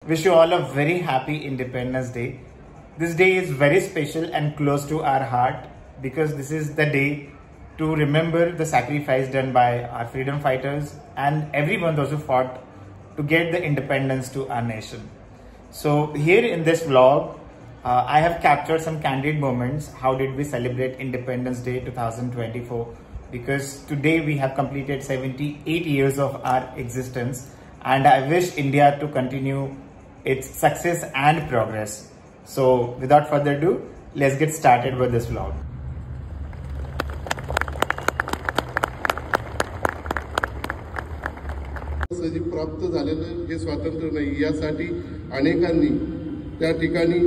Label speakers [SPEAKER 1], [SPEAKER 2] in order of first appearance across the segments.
[SPEAKER 1] Wish you all a very happy Independence Day. This day is very special and close to our heart because this is the day to remember the sacrifice done by our freedom fighters and everyone those who fought to get the independence to our nation. So here in this vlog, I have captured some candid moments. How did we celebrate Independence Day 2024? Because today we have completed 78 years of our existence, and I wish India to continue its success and progress. So without further ado, let's get started with this vlog.
[SPEAKER 2] प्राप्त झालेलं हे स्वातंत्र्य नाही, यासाठी अनेकांनी त्या ठिकाणी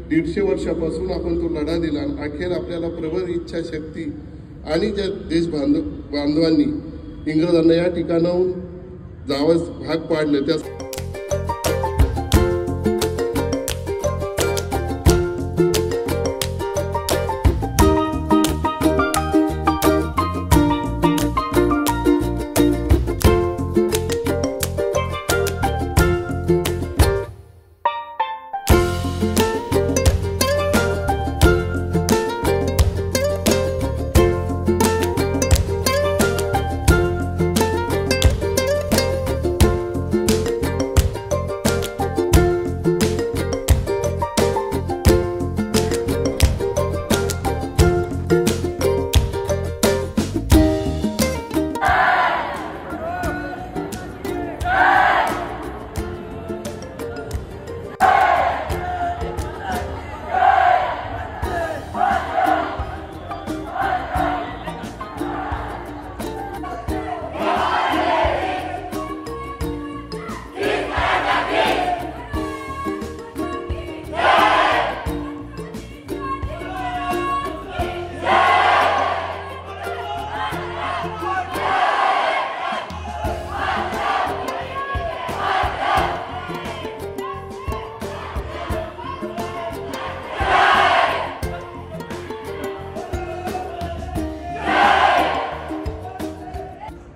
[SPEAKER 2] 150 वर्षापासून आपण तो लढा दिला. अखेर आपल्याला प्रबळ इच्छाशक्ती आणि ज्या देश बांधवांनी इंग्रजांना या ठिकाणाहून जावस भाग पाडले. त्या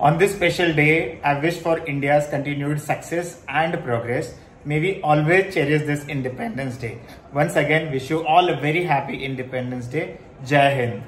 [SPEAKER 1] On this special day, I wish for India's continued success and progress. May we always cherish this Independence Day. Once again, wish you all a very happy Independence Day. Jai Hind.